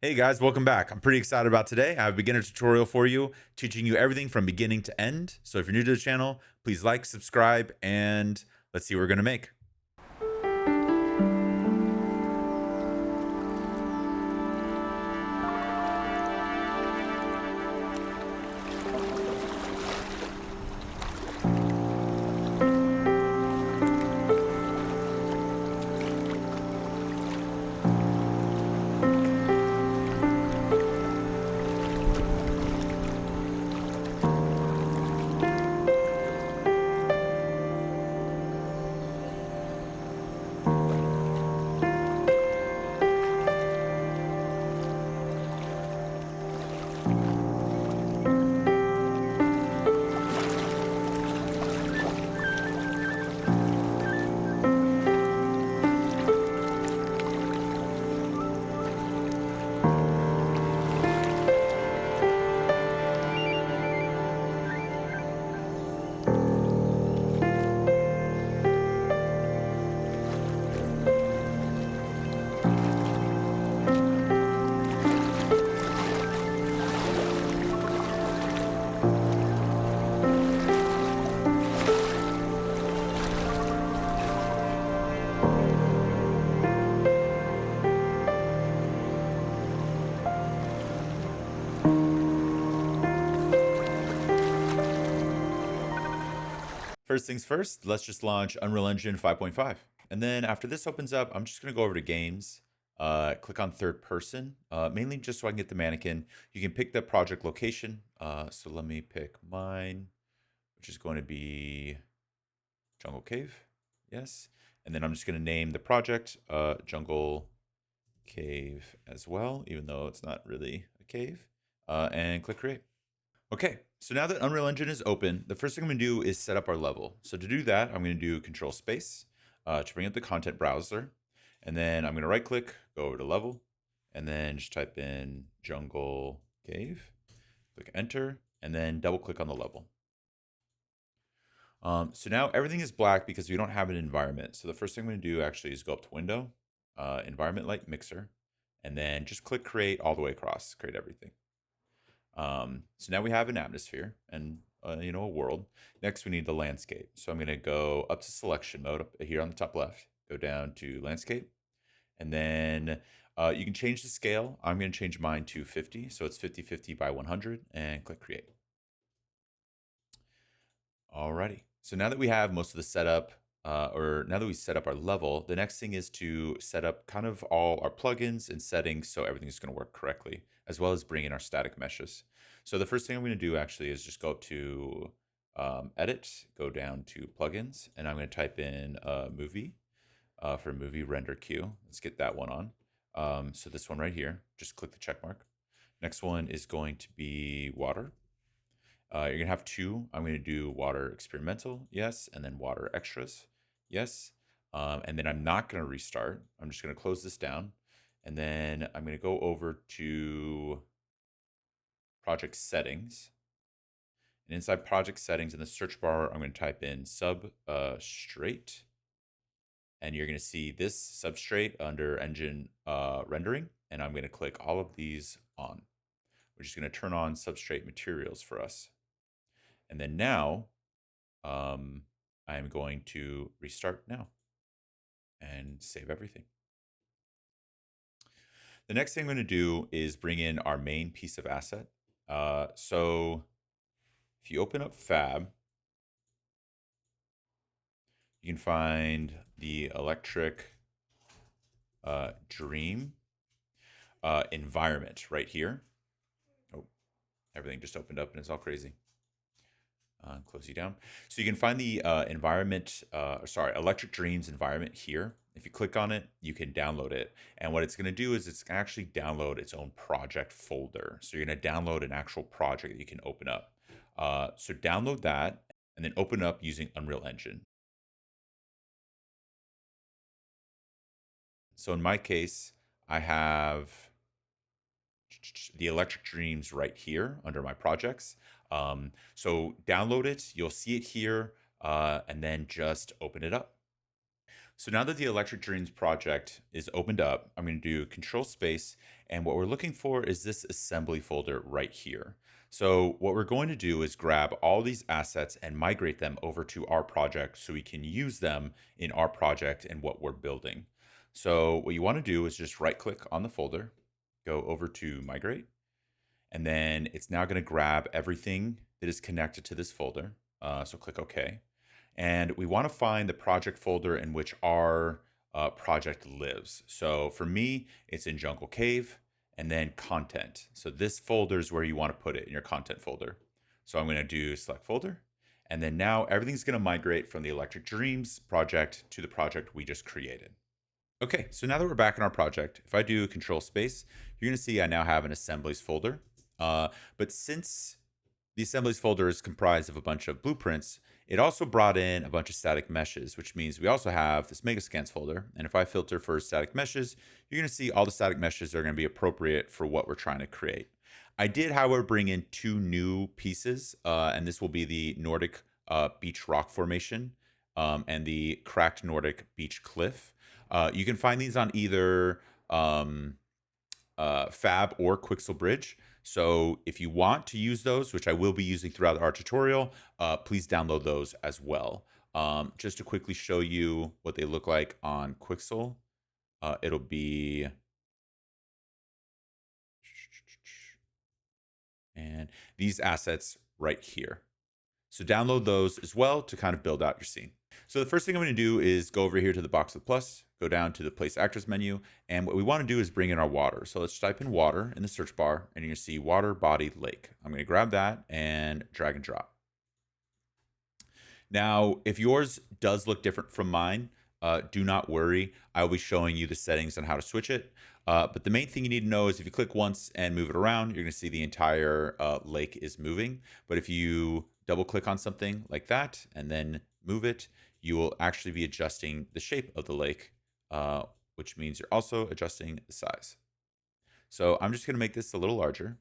Hey guys, welcome back. I'm pretty excited about today. I have a beginner tutorial for you, teaching you everything from beginning to end. So if you're new to the channel, please like, subscribe, and let's see what we're gonna make. First things first, let's just launch Unreal Engine 5.5. And then after this opens up, I'm just gonna go over to games, click on third person, mainly just so I can get the mannequin. You can pick the project location. So let me pick mine, which is going to be Jungle Cave. Yes. And then I'm just gonna name the project Jungle Cave as well, even though it's not really a cave, and click create. Okay, so now that Unreal Engine is open, the first thing I'm gonna do is set up our level. So to do that, I'm gonna do Control Space to bring up the content browser. And then I'm gonna right click, go over to level, and then just type in Jungle Cave, click enter, and then double click on the level. So now everything is black because we don't have an environment. So the first thing I'm gonna do actually is go up to Window, Environment Light Mixer, and then just click create all the way across, create everything. So now we have an atmosphere and a world. Next, we need the landscape. So I'm going to go up to selection mode up here on the top left, go down to landscape, and then you can change the scale. I'm going to change mine to 50. So it's 50/50 by 100 and click create. Alrighty. So now that we have most of the setup, or now that we set up our level, the next thing is to set up kind of all our plugins and settings so everything's going to work correctly, as well as bring in our static meshes. So the first thing I'm going to do actually is just go up to edit, go down to plugins, and I'm going to type in movie for movie render queue. Let's get that one on. So this one right here, just click the check mark. Next one is going to be water. You're gonna have two. I'm gonna do water experimental, yes, and then water extras, yes. And then I'm not gonna restart. I'm just gonna close this down, and then I'm gonna go over to project settings. And inside project settings in the search bar, I'm gonna type in substrate, and you're gonna see this substrate under engine rendering, and I'm gonna click all of these on, which is gonna turn on substrate materials for us. And then now I'm going to restart now and save everything. The next thing I'm going to do is bring in our main piece of asset. So if you open up Fab, you can find the electric dream environment right here. Oh, everything just opened up and it's all crazy. Close you down. So you can find the Electric Dreams environment here. If you click on it, you can download it. And what it's going to do is it's actually download its own project folder. So you're going to download an actual project that you can open up. So download that and then open up using Unreal Engine. So in my case, I have the Electric Dreams right here under my projects. So download it, you'll see it here, and then just open it up. So now that the Electric Dreams project is opened up, I'm going to do Control Space, and what we're looking for is this assembly folder right here. So what we're going to do is grab all these assets and migrate them over to our project so we can use them in our project and what we're building. So what you want to do is just right click on the folder, go over to Migrate, and then it's now going to grab everything that is connected to this folder. So click OK. And we want to find the project folder in which our project lives. So for me, it's in Jungle Cave and then content. So this folder is where you want to put it in your content folder. So I'm going to do select folder. And then now everything's going to migrate from the Electric Dreams project to the project we just created. Okay, so now that we're back in our project, if I do control space, you're going to see I now have an assemblies folder. But since the assemblies folder is comprised of a bunch of blueprints, it also brought in a bunch of static meshes, which means we also have this Megascans folder. And if I filter for static meshes, you're going to see all the static meshes are going to be appropriate for what we're trying to create. I did, however, bring in two new pieces, and this will be the Nordic beach rock formation and the cracked Nordic beach cliff. You can find these on either Fab or Quixel Bridge. So if you want to use those, which I will be using throughout our tutorial, please download those as well. Just to quickly show you what they look like on Quixel, it'll be, and these assets right here. So download those as well to kind of build out your scene. So the first thing I'm going to do is go over here to the box with plus, go down to the place actors menu, and what we want to do is bring in our water. So let's type in water in the search bar, and you're going to see water body lake. I'm going to grab that and drag and drop. Now, if yours does look different from mine, do not worry. I will be showing you the settings on how to switch it. But the main thing you need to know is if you click once and move it around, you're going to see the entire lake is moving. But if you double click on something like that and then move it, you will actually be adjusting the shape of the lake, which means you're also adjusting the size. So I'm just going to make this a little larger.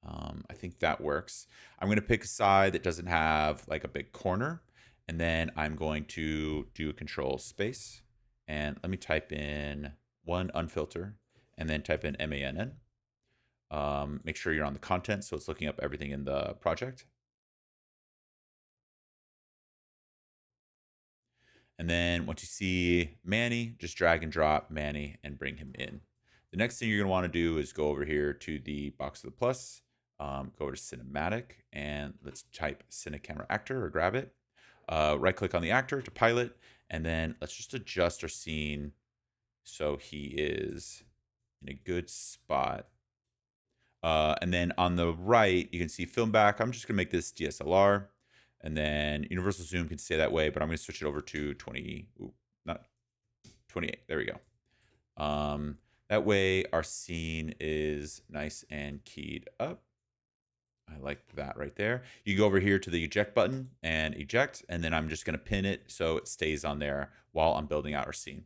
I think that works. I'm going to pick a side that doesn't have like a big corner, and then I'm going to do control space, and let me type in one unfilter and then type in MANN. Make sure you're on the content so it's looking up everything in the project. And then once you see Manny, just drag and drop Manny and bring him in. The next thing you're going to want to do is go over here to the box of the plus, go over to cinematic, and let's type Cine Camera Actor or grab it. Right click on the actor to pilot, and then let's just adjust our scene so he is in a good spot. And then on the right, you can see film back. I'm just going to make this DSLR. And then universal zoom can stay that way, but I'm going to switch it over to 20, not 28. There we go. That way our scene is nice and keyed up. I like that right there. You go over here to the eject button and eject, and then I'm just going to pin it so it stays on there while I'm building out our scene.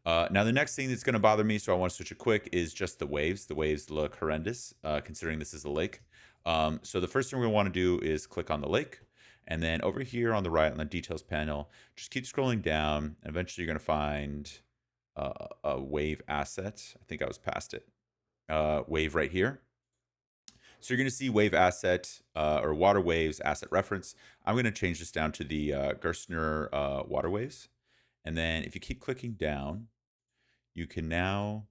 Now, the next thing that's going to bother me, so I want to switch it quick, is just the waves. The waves look horrendous, considering this is a lake. So the first thing we're going to want to do is click on the lake. And then over here on the right on the details panel, just keep scrolling down. And eventually you're going to find a wave asset. I think I was past it. Wave right here. So you're going to see wave asset or water waves asset reference. I'm going to change this down to the Gerstner water waves. And then if you keep clicking down, you can now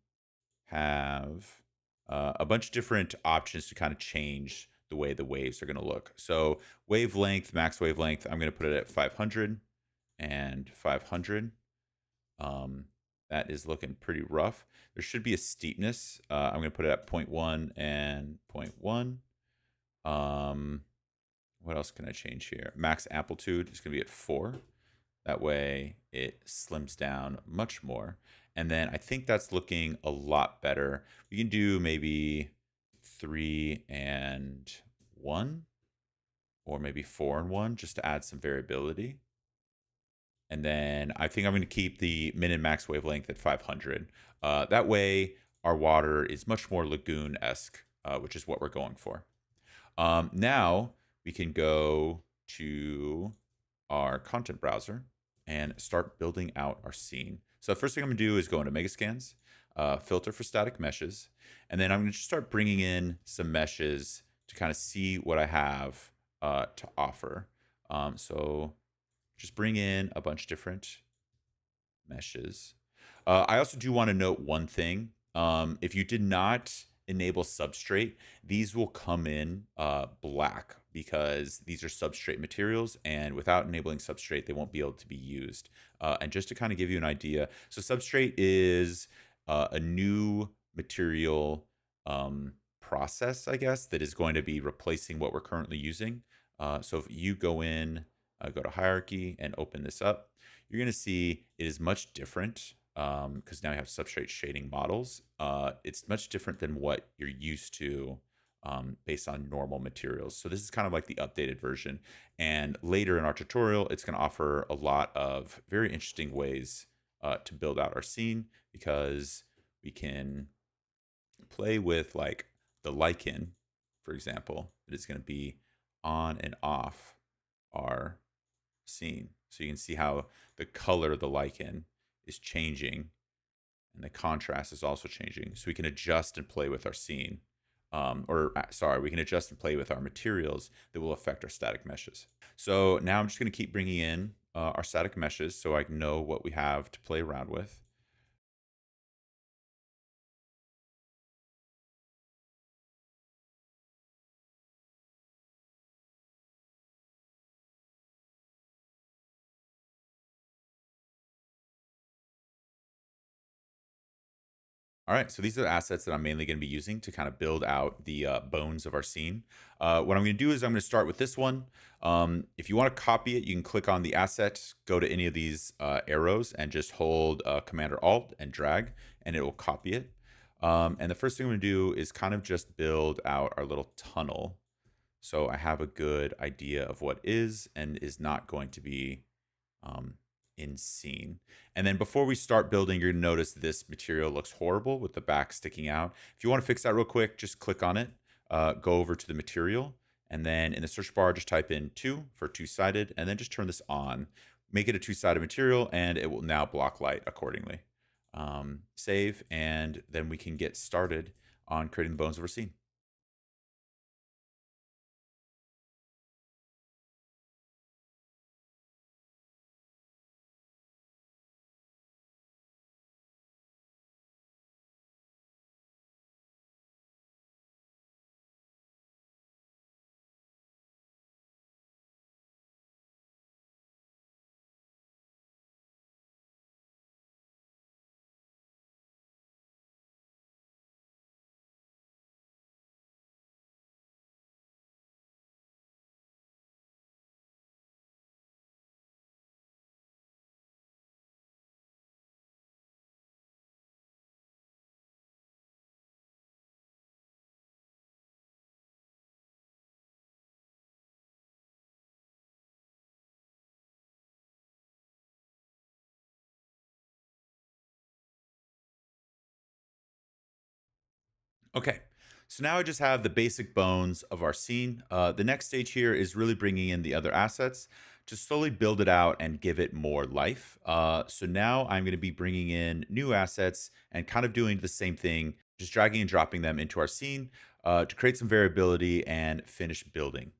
have a bunch of different options to kind of change the way the waves are going to look. So wavelength, max wavelength, I'm going to put it at 500 and 500. That is looking pretty rough. There should be a steepness. I'm going to put it at 0.1 and 0.1. What else can I change here? Max amplitude is going to be at 4. That way it slims down much more. And then I think that's looking a lot better. We can do maybe 3 and 1, or maybe 4 and 1, just to add some variability. And then I think I'm going to keep the min and max wavelength at 500. That way our water is much more lagoon-esque, which is what we're going for. Now we can go to our content browser, and start building out our scene. So the first thing I'm gonna do is go into Megascans, filter for static meshes, and then I'm gonna just start bringing in some meshes to kind of see what I have to offer. So just bring in a bunch of different meshes. I also do want to note one thing. If you did not enable substrate, these will come in black because these are substrate materials, and without enabling substrate, they won't be able to be used. And just to kind of give you an idea, so substrate is a new material process, I guess, that is going to be replacing what we're currently using. So if you go in, go to hierarchy and open this up, you're going to see it is much different because now you have substrate shading models. It's much different than what you're used to based on normal materials. So this is kind of like the updated version. And later in our tutorial, it's going to offer a lot of very interesting ways to build out our scene because we can play with like the lichen, for example, that is going to be on and off our scene. So you can see how the color of the lichen is changing and the contrast is also changing. So we can adjust and play with our scene. Sorry, we can adjust and play with our materials that will affect our static meshes. So now I'm just going to keep bringing in our static meshes so I can know what we have to play around with. All right, so these are the assets that I'm mainly going to be using to kind of build out the bones of our scene. What I'm going to do is I'm going to start with this one. If you want to copy it, you can click on the asset, go to any of these arrows, and just hold Command or Alt and drag, and it will copy it. And the first thing I'm going to do is kind of just build out our little tunnel. So I have a good idea of what is and is not going to be um, in scene. And then before we start building, you're gonna notice this material looks horrible with the back sticking out. If you want to fix that real quick, just click on it, go over to the material, and then in the search bar, just type in 2 for two-sided, and then just turn this on. Make it a two-sided material, and it will now block light accordingly. Save, and then we can get started on creating the bones of our scene. Okay, so now I just have the basic bones of our scene. The next stage here is really bringing in the other assets to slowly build it out and give it more life. So now I'm going to be bringing in new assets and kind of doing the same thing, just dragging and dropping them into our scene to create some variability and finish building.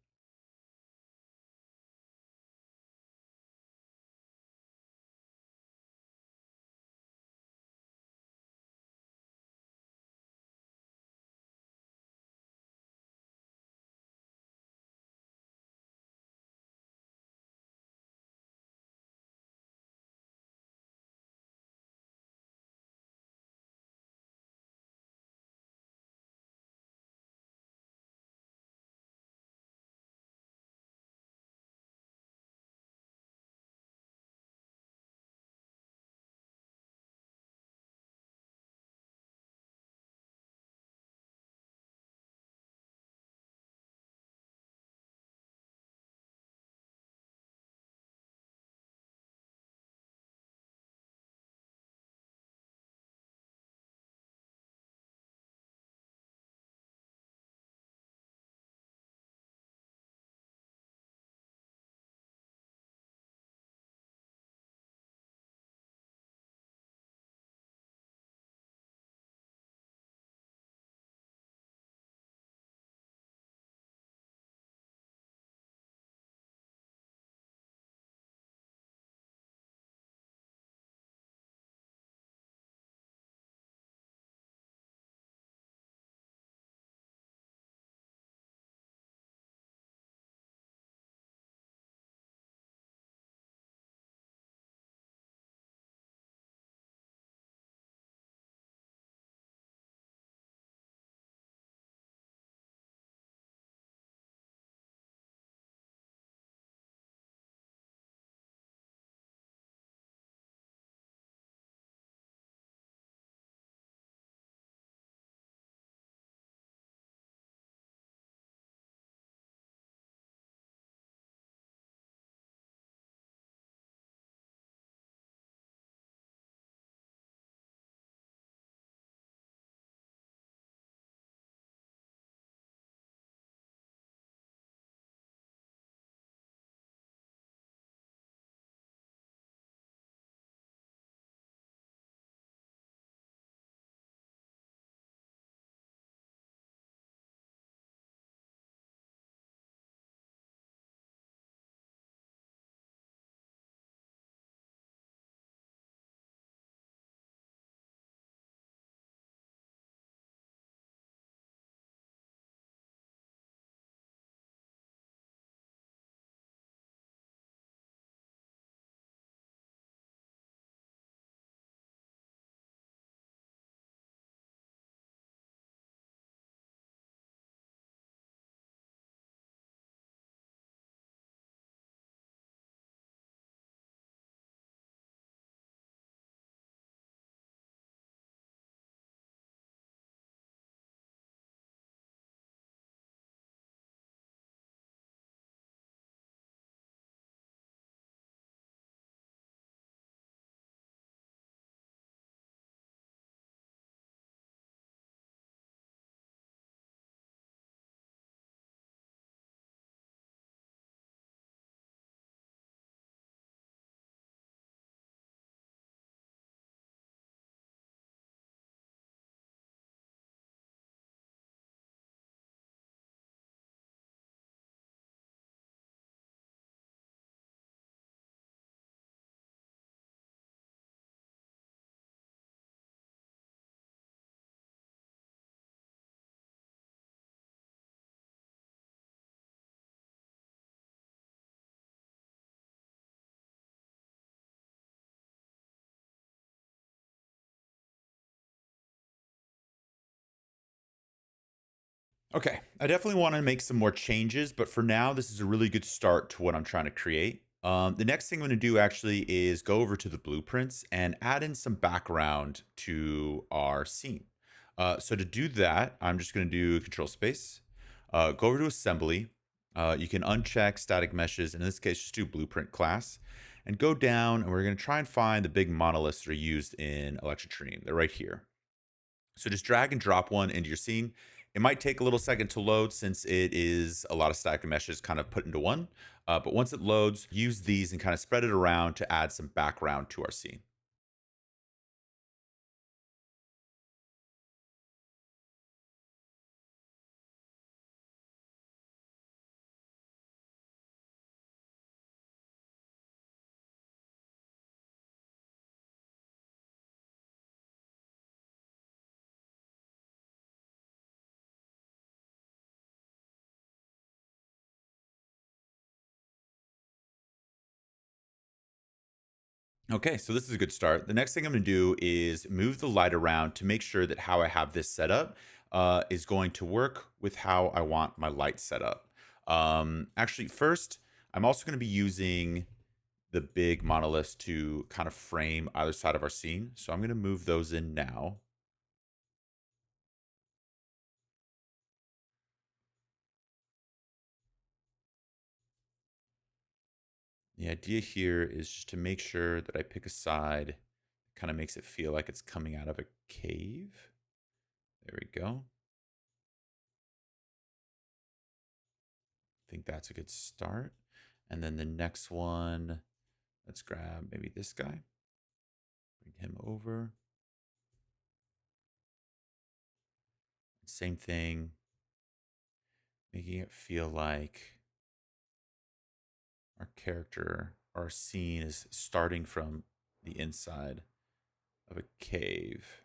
Okay, I definitely want to make some more changes, but for now, this is a really good start to what I'm trying to create. The next thing I'm going to do actually is go over to the blueprints and add in some background to our scene. So to do that, I'm just going to do control space, go over to assembly. You can uncheck static meshes, and in this case, just do blueprint class, and go down, and we're going to try and find the big monoliths that are used in Electrotrine. They're right here. So just drag and drop one into your scene. It might take a little second to load since it is a lot of stack of meshes kind of put into one. But once it loads, use these and kind of spread it around to add some background to our scene. Okay, so this is a good start. The next thing I'm going to do is move the light around to make sure that how I have this set up is going to work with how I want my light set up. Actually, first, I'm also going to be using the big monoliths to kind of frame either side of our scene. So I'm going to move those in now. The idea here is just to make sure that I pick a side that kind of makes it feel like it's coming out of a cave. There we go. I think that's a good start. And then the next one, let's grab maybe this guy. Bring him over. Same thing, making it feel like our character, our scene is starting from the inside of a cave.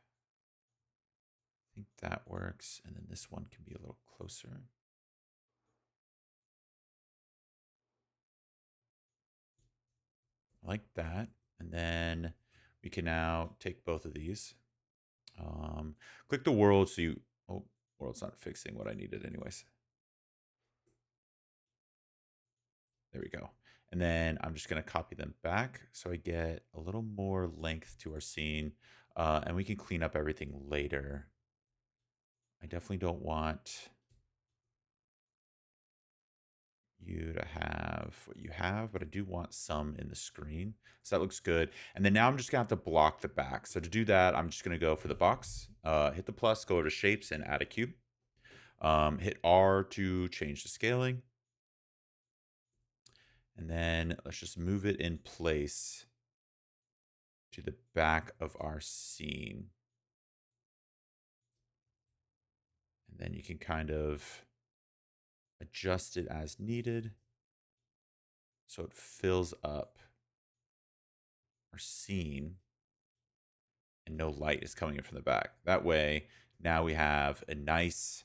I think that works. And then this one can be a little closer. Like that. And then we can now take both of these. Click the world so you, oh, world's not fixing what I needed anyways. There we go. And then I'm just going to copy them back so I get a little more length to our scene. And we can clean up everything later. I definitely don't want you to have what you have, but I do want some in the screen. So that looks good. And then now I'm just gonna have to block the back. So to do that, I'm just gonna go for the box, hit the plus, go over to shapes and add a cube. Hit R to change the scaling. And then let's just move it in place to the back of our scene. And then you can kind of adjust it as needed so it fills up our scene and no light is coming in from the back. That way, now we have a nice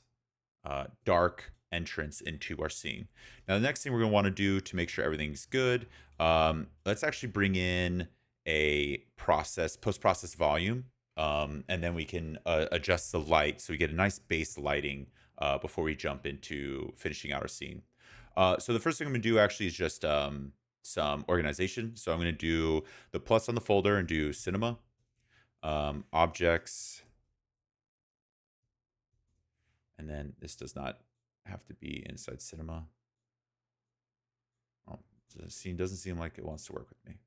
dark entrance into our scene. Now, the next thing we're going to want to do to make sure everything's good, let's actually bring in a post-process volume, and then we can adjust the light so we get a nice base lighting before we jump into finishing out our scene. So the first thing I'm going to do actually is just some organization. So I'm going to do the plus on the folder and do cinema, objects, and then this does not have to be inside cinema. Oh, the scene doesn't seem like it wants to work with me.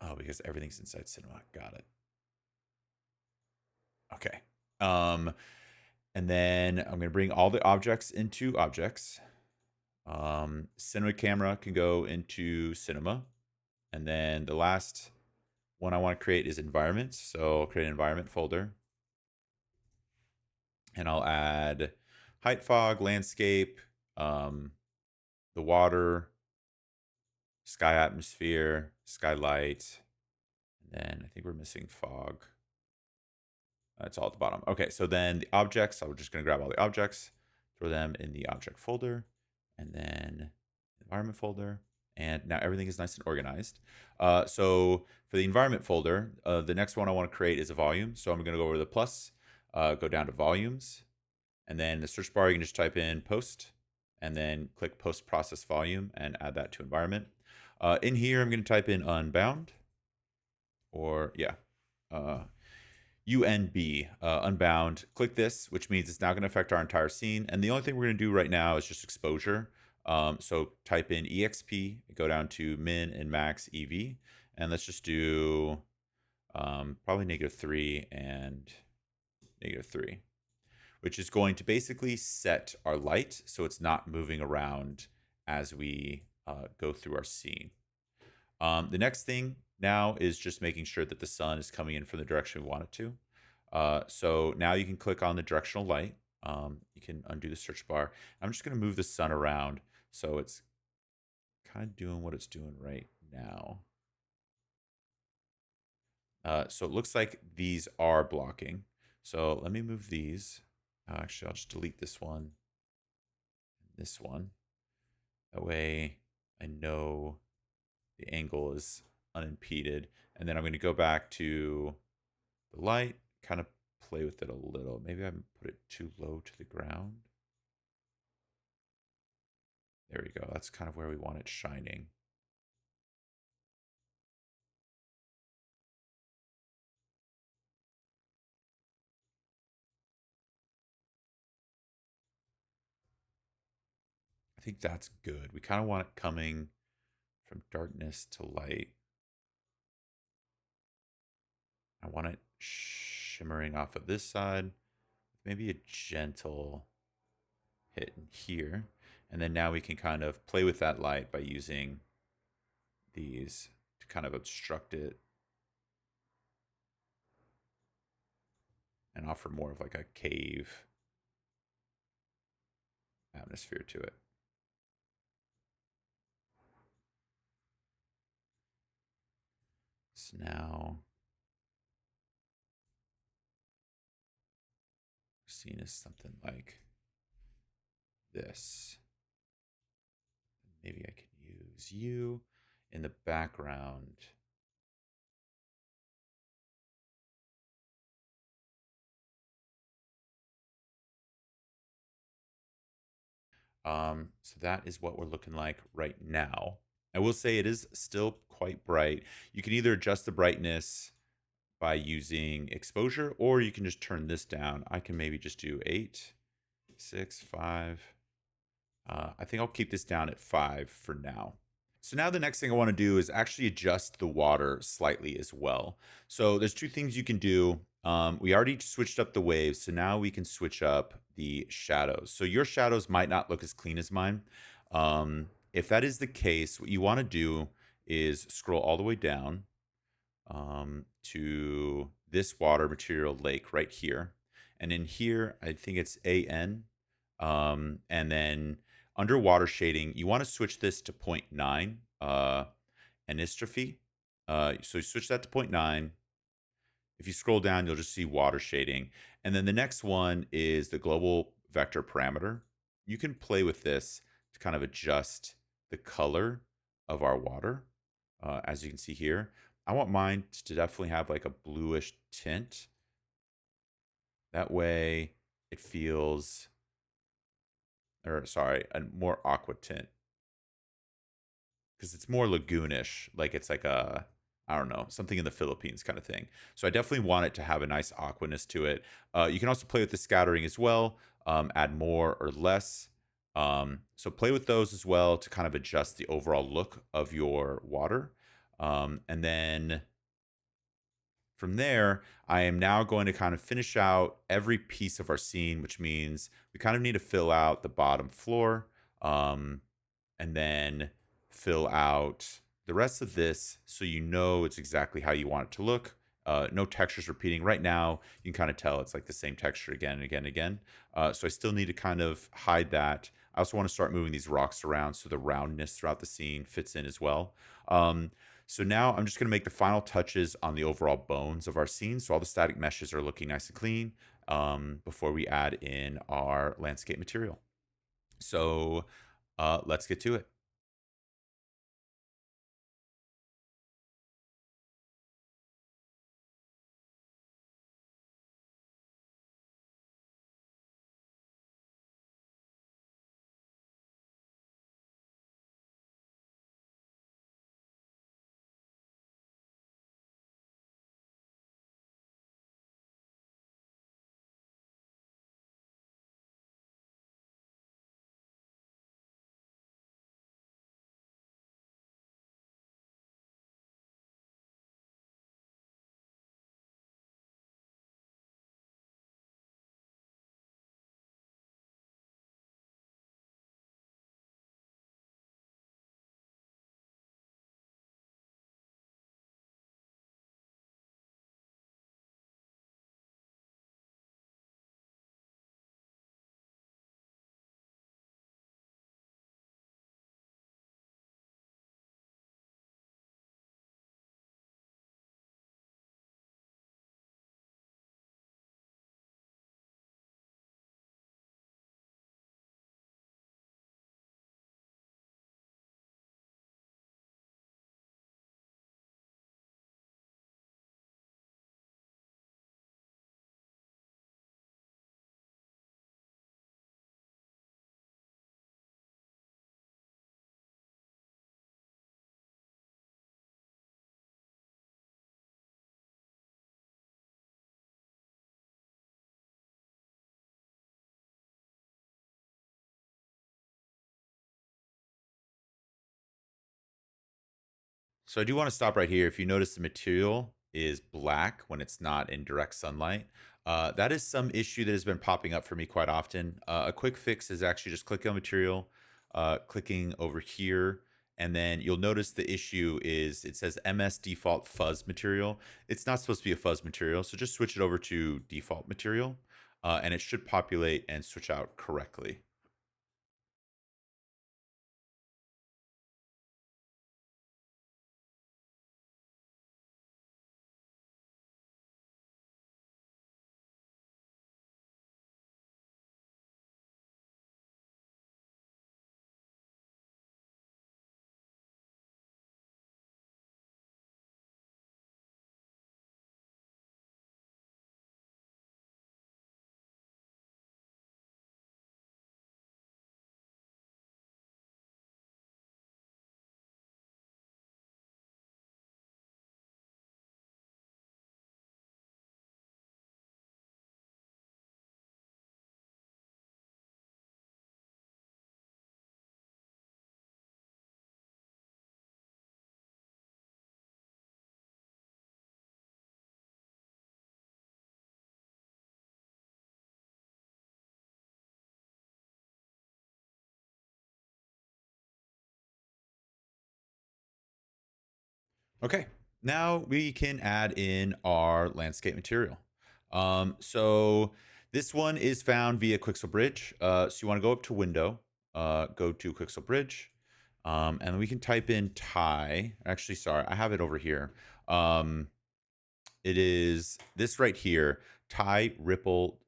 Oh, because everything's inside cinema. Got it. Okay. And then I'm going to bring all the objects into objects. Cinema camera can go into cinema. And then the last one I want to create is environments. So I'll create an environment folder. And I'll add height fog, landscape, the water, sky atmosphere, skylight, and then I think we're missing fog. It's all at the bottom. Okay, so then the objects, I'm just going to grab all the objects, throw them in the object folder, and then environment folder. And now everything is nice and organized. So for the environment folder, the next one I want to create is a volume. So I'm going to go over to the plus, go down to volumes, and then the search bar, you can just type in post, and then click post process volume and add that to environment. In here, I'm going to type in unbound, or yeah, UNB, unbound. Click this, which means it's now going to affect our entire scene. And the only thing we're going to do right now is just exposure. So type in EXP, go down to min and max EV, and let's just do probably -3 and -3, which is going to basically set our light so it's not moving around as we go through our scene. The next thing now is just making sure that the sun is coming in from the direction we want it to. So now you can click on the directional light. You can undo the search bar. I'm just going to move the sun around so it's kind of doing what it's doing right now. So it looks like these are blocking. So let me move these. Actually, I'll just delete this one. This one. That way I know the angle is unimpeded. And then I'm going to go back to the light, kind of play with it a little. Maybe I put it too low to the ground. There we go. That's kind of where we want it shining. I think that's good. We kind of want it coming from darkness to light. I want it shimmering off of this side. Maybe a gentle hit in here. And then now we can kind of play with that light by using these to kind of obstruct it and offer more of like a cave atmosphere to it. So now scene is something like this. Maybe I can use you in the background. So that is what we're looking like right now. I will say it is still quite bright. You can either adjust the brightness by using exposure, or you can just turn this down. I can maybe just do 8, 6, 5. I think I'll keep this down at 5 for now. So now the next thing I want to do is actually adjust the water slightly as well. So there's two things you can do. We already switched up the waves, so now we can switch up the shadows. So your shadows might not look as clean as mine. If that is the case, what you want to do is scroll all the way down to this water material lake right here. And in here, I think it's AN. And then under water shading, you want to switch this to 0.9 anistrophy. So you switch that to 0.9. If you scroll down, you'll just see water shading. And then the next one is the global vector parameter. You can play with this to kind of adjust the color of our water. As you can see here, I want mine to definitely have like a bluish tint. That way it feels, or sorry, a more aqua tint. Because it's more lagoonish, like it's like a, I don't know, something in the Philippines kind of thing. So I definitely want it to have a nice aquaness to it. You can also play with the scattering as well, add more or less. So play with those as well to kind of adjust the overall look of your water. And then from there, I am now going to kind of finish out every piece of our scene, which means we kind of need to fill out the bottom floor, and then fill out the rest of this so you know it's exactly how you want it to look. No textures repeating. Right now, you can kind of tell it's like the same texture again and again and again. So I still need to kind of hide that. I also want to start moving these rocks around so the roundness throughout the scene fits in as well. So now I'm just going to make the final touches on the overall bones of our scene. So all the static meshes are looking nice and clean before we add in our landscape material. So let's get to it. So I do want to stop right here. If you notice the material is black when it's not in direct sunlight, that is some issue that has been popping up for me quite often. A quick fix is actually just clicking on material, clicking over here, and then you'll notice the issue is it says MS default fuzz material. It's not supposed to be a fuzz material, so just switch it over to default material, and it should populate and switch out correctly. Okay, now we can add in our landscape material. So this one is found via Quixel Bridge. So you want to go up to Window, go to Quixel Bridge, and we can type in tie. Actually, sorry, I have it over here. It is this right here, tie rippled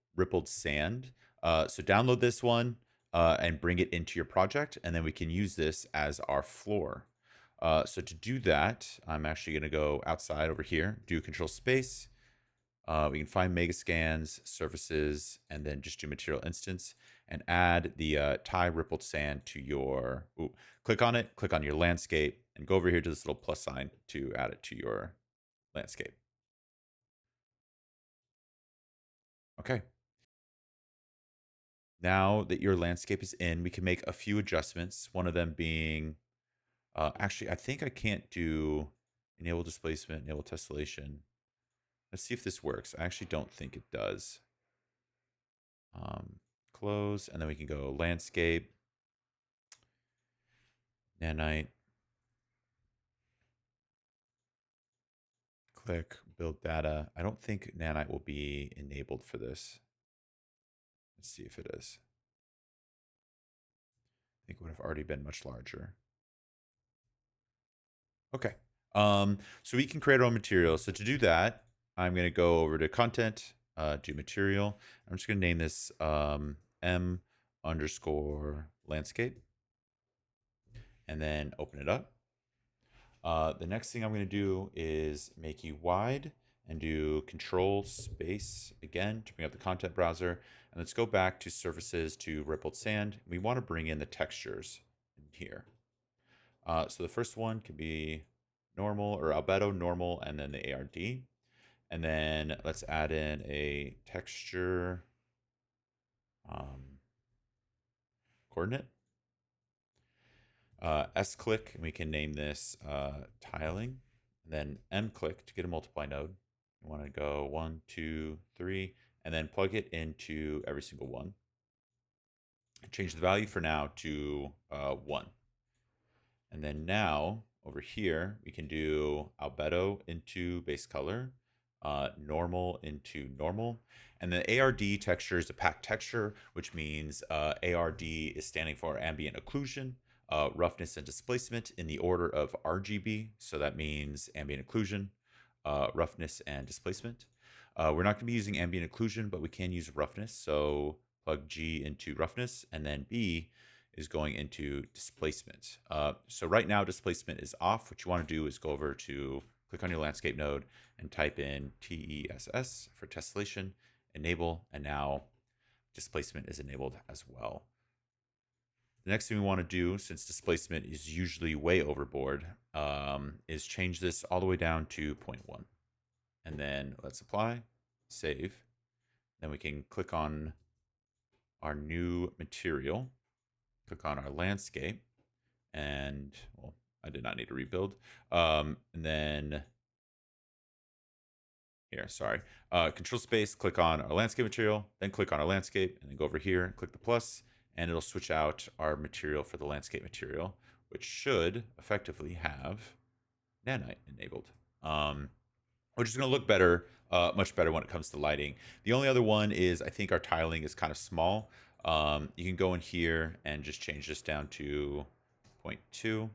sand. So download this one and bring it into your project, and then we can use this as our floor. So to do that, I'm actually going to go outside over here, do Control Space. We can find Megascans, Surfaces, and then just do Material Instance and add the tie rippled sand to your. Ooh, click on it, click on your landscape, and go over here to this little plus sign to add it to your landscape. Okay. Now that your landscape is in, we can make a few adjustments. One of them being, actually, I think I can't do enable displacement, enable tessellation. Let's see if this works. I actually don't think it does. Close, and then we can go landscape, nanite, click, build data. I don't think nanite will be enabled for this. Let's see if it is. I think it would have already been much larger. Okay. So we can create our own material. So to do that, I'm going to go over to content, do material. I'm just going to name this M underscore landscape and then open it up. The next thing I'm going to do is make you wide and do control space again to bring up the content browser. And let's go back to surfaces to rippled sand. We want to bring in the textures in here. So the first one can be normal or albedo, normal, and then the ARD. And then let's add in a texture coordinate. S click, and we can name this tiling. And then M click to get a multiply node. You want to go 1, 2, 3, and then plug it into every single one. Change the value for now to 1. And then now over here, we can do albedo into base color, normal into normal. And the ARD texture is a packed texture, which means ARD is standing for ambient occlusion, roughness and displacement in the order of RGB. So that means ambient occlusion, roughness and displacement. We're not going to be using ambient occlusion, but we can use roughness. So plug G into roughness, and then B is going into displacement. So right now displacement is off. What you want to do is go over to click on your landscape node and type in TESS for tessellation, enable, and now displacement is enabled as well. The next thing we want to do, since displacement is usually way overboard, is change this all the way down to 0.1. And then let's apply, save. Then we can click on our new material, click on our landscape, and we'll I did not need to rebuild. And then here, sorry. Control space, click on our landscape material, then click on our landscape, and then go over here and click the plus, and it'll switch out our material for the landscape material, which should effectively have nanite enabled. Which is going to look better, much better when it comes to lighting. The only other one is I think our tiling is kind of small. You can go in here and just change this down to 0.2,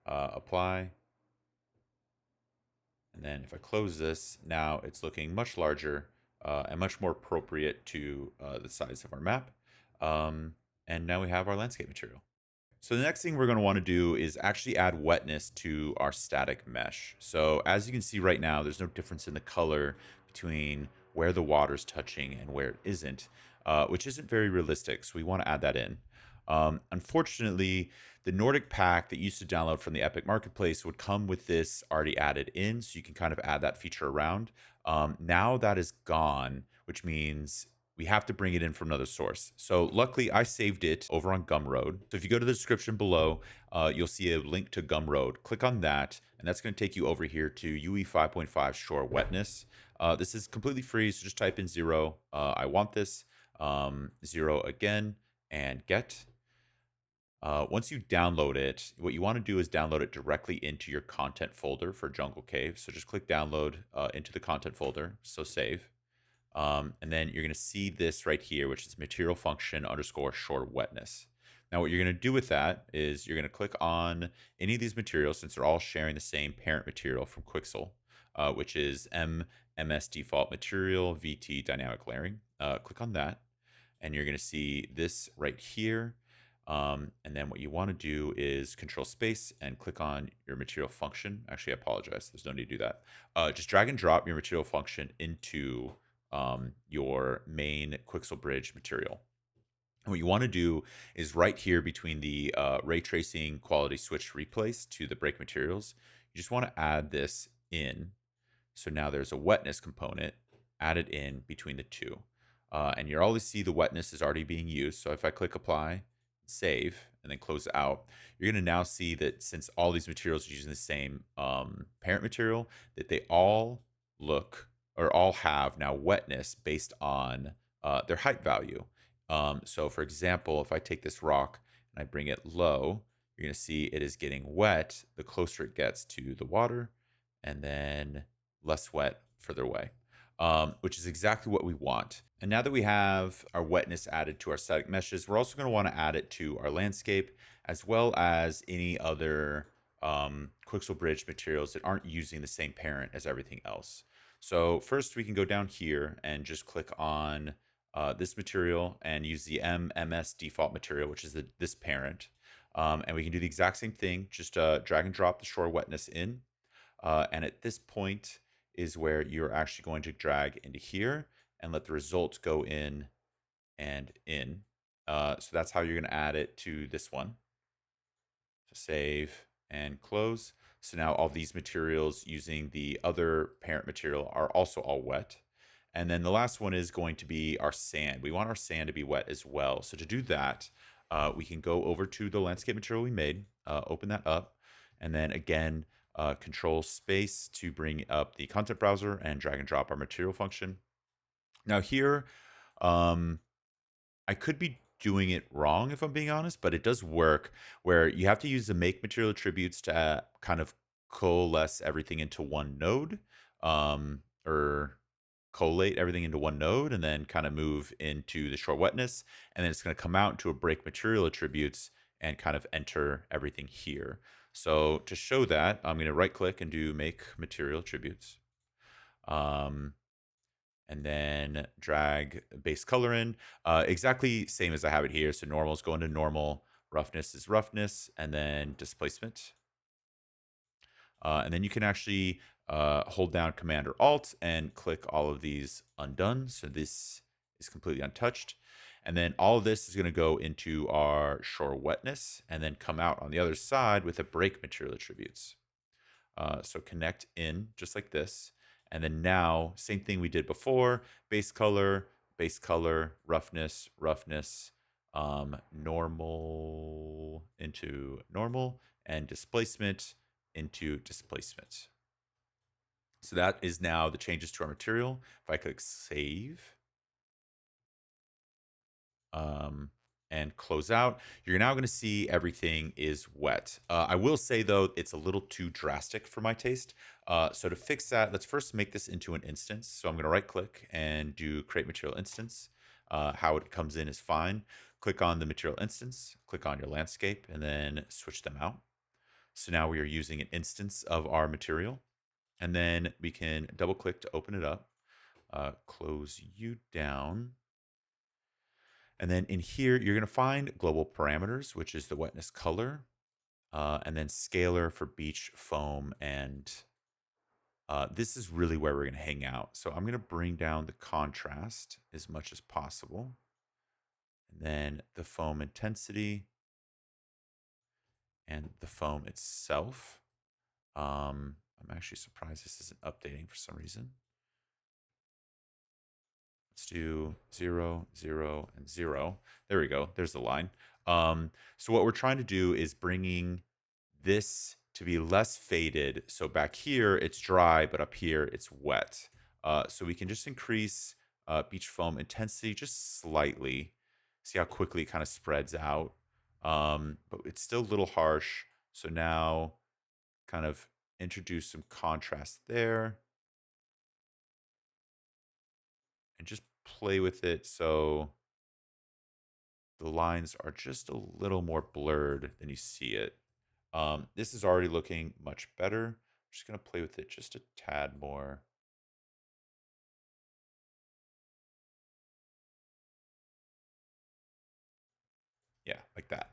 apply. And then if I close this, now it's looking much larger and much more appropriate to the size of our map. And now we have our landscape material. So the next thing we're going to want to do is actually add wetness to our static mesh. So as you can see right now, there's no difference in the color between where the water's touching and where it isn't, which isn't very realistic. So we want to add that in. Unfortunately, the Nordic pack that you used to download from the Epic Marketplace would come with this already added in, so you can kind of add that feature around. Now that is gone, which means we have to bring it in from another source. So luckily, I saved it over on Gumroad. So if you go to the description below, you'll see a link to Gumroad. Click on that, and that's going to take you over here to UE 5.5 Shore Wetness. This is completely free, so just type in 0. I want this, 0 again, and get. Once you download it, what you want to do is download it directly into your content folder for Jungle Cave. So just click download into the content folder, so save. And then you're going to see this right here, which is material function underscore shore wetness. Now, what you're going to do with that is you're going to click on any of these materials, since they're all sharing the same parent material from Quixel, which is MS default material, VT dynamic layering. Click on that, and you're going to see this right here. And then what you want to do is control space and click on your material function. Actually, I apologize. There's no need to do that. Just drag and drop your material function into your main Quixel Bridge material. And what you want to do is right here between the ray tracing quality switch replace to the break materials, you just want to add this in. So now there's a wetness component added in between the two. And you always see the wetness is already being used. So if I click apply, save, and then close out, you're going to now see that since all these materials are using the same parent material, that they all look or all have now wetness based on their height value. So for example, if I take this rock and I bring it low, you're going to see it is getting wet the closer it gets to the water, and then less wet further away, which is exactly what we want. And now that we have our wetness added to our static meshes, we're also going to want to add it to our landscape, as well as any other Quixel Bridge materials that aren't using the same parent as everything else. So first we can go down here and just click on this material and use the MS default material, which is this parent. And we can do the exact same thing, just drag and drop the shore wetness in. And at this point is where you're actually going to drag into here and let the results go in and in. So that's how you're going to add it to this one. So save and close. So now all these materials using the other parent material are also all wet. And then the last one is going to be our sand. We want our sand to be wet as well. So to do that, we can go over to the landscape material we made, open that up, and then again, control space to bring up the content browser and drag and drop our material function. Now here, I could be doing it wrong if I'm being honest, but it does work where you have to use the make material attributes to kind of coalesce everything into one node, or collate everything into one node, and then kind of move into the shore wetness, and then it's going to come out into a break material attributes and kind of enter everything here. So to show that, I'm going to right click and do make material attributes. And then drag base color in, exactly same as I have it here. So normal is going to normal, roughness is roughness, and then displacement. And then you can actually hold down Command or Alt and click all of these undone. So this is completely untouched. And then all of this is going to go into our shore wetness and then come out on the other side with the break material attributes. So connect in just like this. And then now, same thing we did before, base color, roughness, roughness, normal into normal, and displacement into displacement. So that is now the changes to our material. If I click save, and close out, you're now going to see everything is wet. I will say, though, it's a little too drastic for my taste. So to fix that, let's first make this into an instance. So I'm going to right click and do create material instance. How it comes in is fine. Click on the material instance, click on your landscape, and then switch them out. So now we are using an instance of our material. And then we can double click to open it up, close you down. And then in here, you're going to find global parameters, which is the wetness color, and then scalar for beach foam. And this is really where we're going to hang out. So I'm going to bring down the contrast as much as possible. And then the foam intensity and the foam itself. I'm actually surprised this isn't updating for some reason. Let's do 0, 0, and 0. There we go. There's the line. So what we're trying to do is bringing this to be less faded. So back here, it's dry, but up here, it's wet. So we can just increase beach foam intensity just slightly. See how quickly it kind of spreads out. But it's still a little harsh. So now kind of introduce some contrast there. And just play with it so the lines are just a little more blurred than you see it. This is already looking much better. I'm just going to play with it just a tad more. Yeah, like that.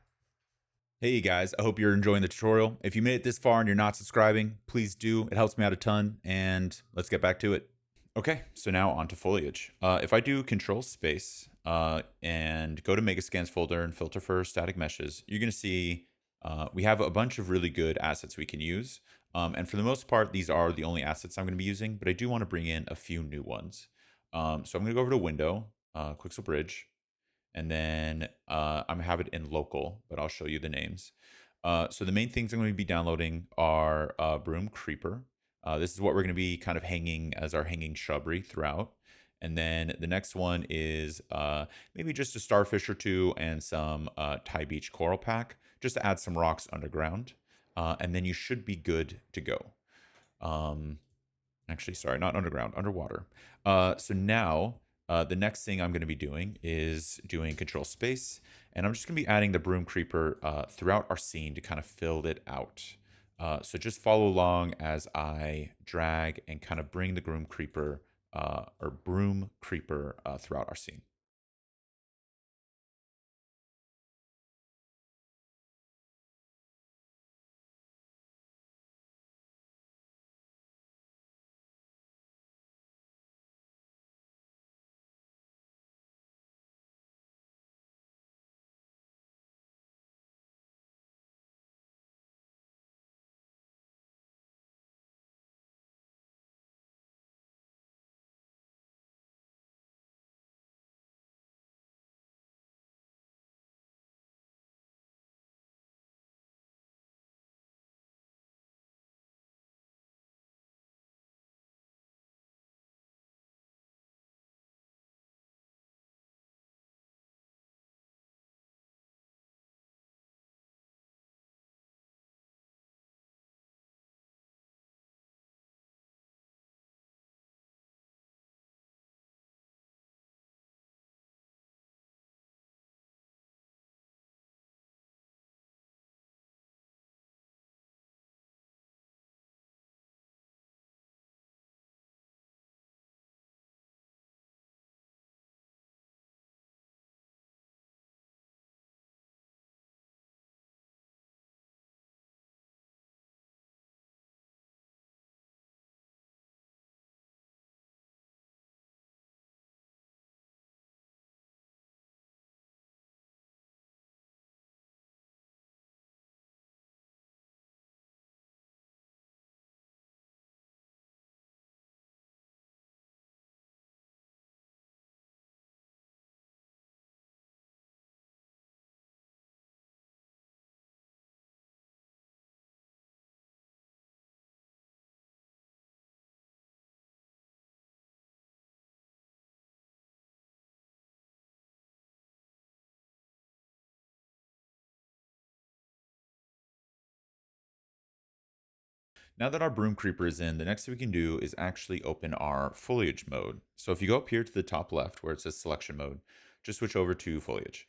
Hey guys, I hope you're enjoying the tutorial. If you made it this far and you're not subscribing, please do. It helps me out a ton, and let's get back to it. Okay, so now on to foliage. If I do control space and go to Megascans folder and filter for static meshes, you're going to see we have a bunch of really good assets we can use. And for the most part, these are the only assets I'm going to be using, but I do want to bring in a few new ones. So I'm going to go over to Window, Quixel Bridge, and then I'm going to have it in local, but I'll show you the names. So the main things I'm going to be downloading are Broom Creeper. This is what we're going to be kind of hanging as our hanging shrubbery throughout. And then the next one is maybe just a starfish or two and some Thai Beach Coral Pack, just to add some rocks underground. And then you should be good to go. Actually, sorry, not underground, underwater. So now the next thing I'm going to be doing is doing control space. And I'm just going to be adding the broom creeper throughout our scene to kind of fill it out. So just follow along as I drag and kind of bring the broom creeper throughout our scene. Now that our broom creeper is in, the next thing we can do is actually open our foliage mode. So if you go up here to the top left where it says selection mode, just switch over to foliage.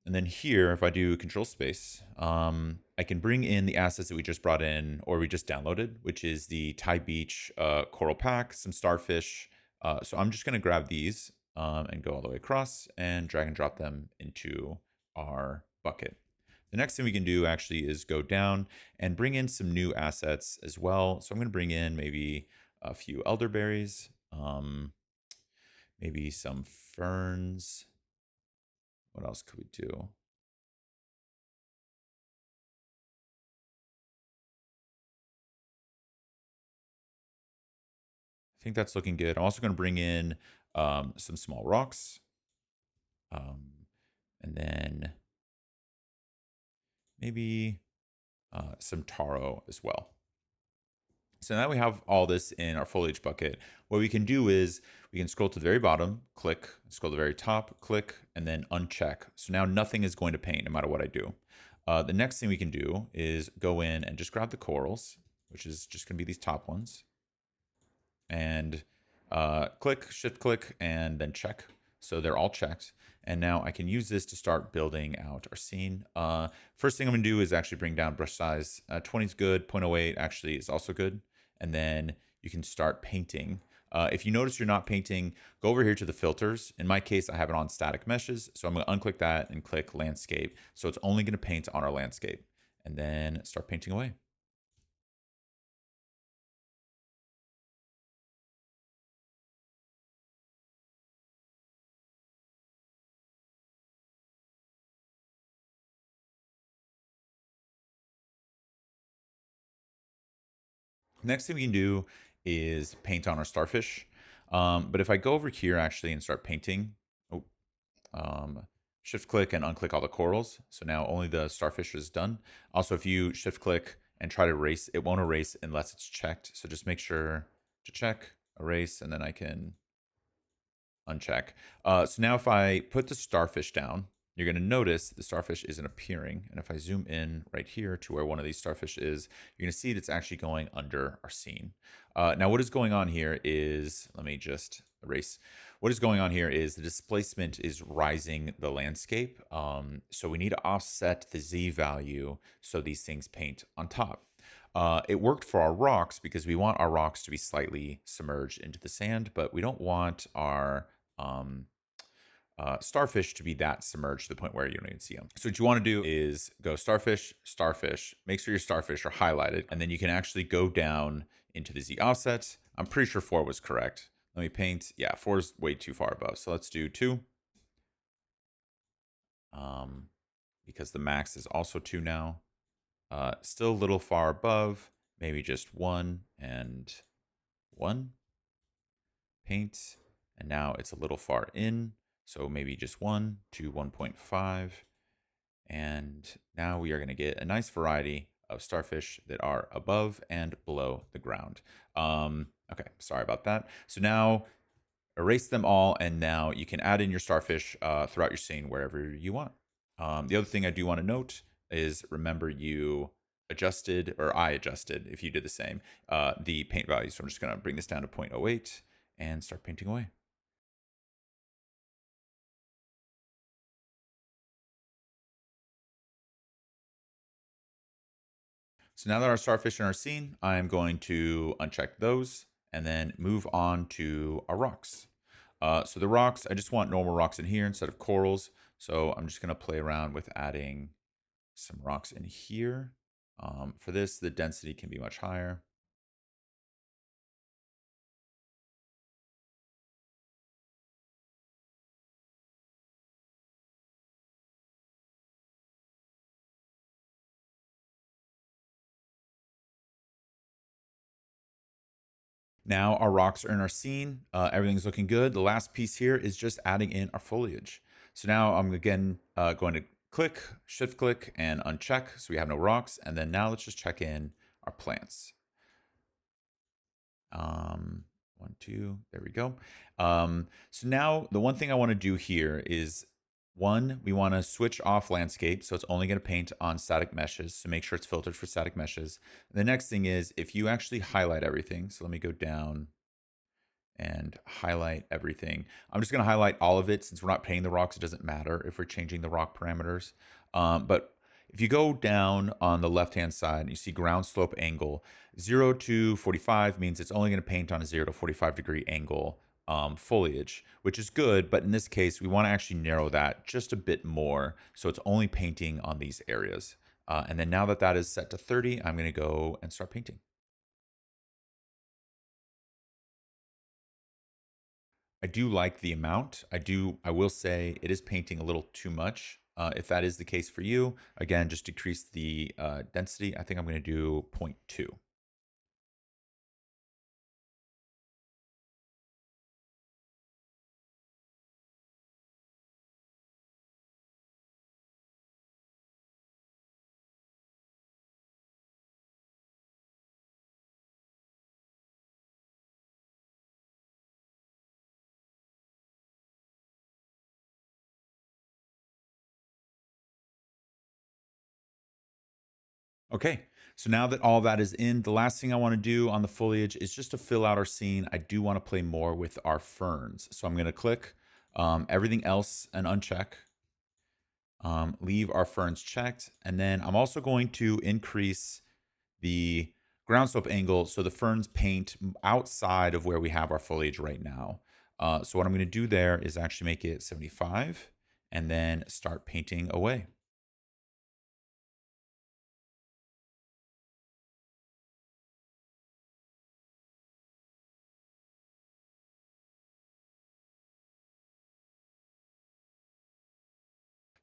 And then here, if I do control space, I can bring in the assets that we just brought in or we just downloaded, which is the Thai Beach coral pack, some starfish. So I'm just going to grab these and go all the way across and drag and drop them into our bucket. The next thing we can do actually is go down and bring in some new assets as well. So I'm going to bring in maybe a few elderberries, maybe some ferns. What else could we do? I think that's looking good. I'm also going to bring in some small rocks. And then maybe some taro as well. So now we have all this in our foliage bucket. What we can do is we can scroll to the very bottom, click, scroll to the very top, click, and then uncheck. So now nothing is going to paint no matter what I do. The next thing we can do is go in and just grab the corals, which is just going to be these top ones. And click, shift click, and then check. So they're all checked. And now I can use this to start building out our scene. First thing I'm going to do is actually bring down brush size. 20 is good. 0.08 actually is also good. And then you can start painting. If you notice you're not painting, go over here to the filters. In my case, I have it on static meshes. So I'm going to unclick that and click landscape. So it's only going to paint on our landscape. And then start painting away. Next thing we can do is paint on our starfish. But if I go over here actually and start painting, oh, shift click and unclick all the corals. So now only the starfish is done. Also, if you shift click and try to erase, it won't erase unless it's checked. So just make sure to check, erase, and then I can uncheck. So now if I put the starfish down, you're going to notice the starfish isn't appearing. And if I zoom in right here to where one of these starfish is, you're going to see it's actually going under our scene. Now, what is going on here is, let me just erase. What is going on here is the displacement is rising the landscape. So we need to offset the Z value so these things paint on top. It worked for our rocks because we want our rocks to be slightly submerged into the sand, but we don't want our starfish to be that submerged to the point where you don't even see them. So what you want to do is go starfish, starfish, make sure your starfish are highlighted, and then you can actually go down into the Z offset. I'm pretty sure 4 was correct. Let me paint. Yeah, 4 is way too far above. So let's do 2. Because the max is also 2 now. Still a little far above. Maybe just 1 and 1. Paint. And now it's a little far in. So maybe just 1 to 1.5. And now we are going to get a nice variety of starfish that are above and below the ground. Okay, sorry about that. So now erase them all, and now you can add in your starfish throughout your scene wherever you want. The other thing I do want to note is remember you adjusted, or I adjusted, if you did the same, the paint value. So I'm just going to bring this down to 0.08 and start painting away. So now that our starfish are in our scene, I'm going to uncheck those and then move on to our rocks. So the rocks, I just want normal rocks in here instead of corals. So I'm just going to play around with adding some rocks in here. For this, the density can be much higher. Now our rocks are in our scene. Everything's looking good. The last piece here is just adding in our foliage. So now I'm again going to click, shift click, and uncheck so we have no rocks. And then now let's just check in our plants. 1, 2, there we go. So now the one thing I want to do here is One, we want to switch off landscape, so it's only going to paint on static meshes, so make sure it's filtered for static meshes. The next thing is if you actually highlight everything, so let me go down and highlight everything. I'm just going to highlight all of it. Since we're not painting the rocks, it doesn't matter if we're changing the rock parameters. But if you go down on the left-hand side and you see ground slope angle, 0 to 45 means it's only going to paint on a 0 to 45 degree angle foliage, which is good. But in this case, we want to actually narrow that just a bit more. So it's only painting on these areas. And then now that that is set to 30, I'm going to go and start painting. I do like the amount. I will say it is painting a little too much. If that is the case for you, again, just decrease the density. I think I'm going to do 0.2. Okay, so now that all that is in, the last thing I want to do on the foliage is just to fill out our scene. I do want to play more with our ferns. So I'm going to click everything else and uncheck. Leave our ferns checked. And then I'm also going to increase the ground slope angle so the ferns paint outside of where we have our foliage right now. So what I'm going to do there is actually make it 75 and then start painting away.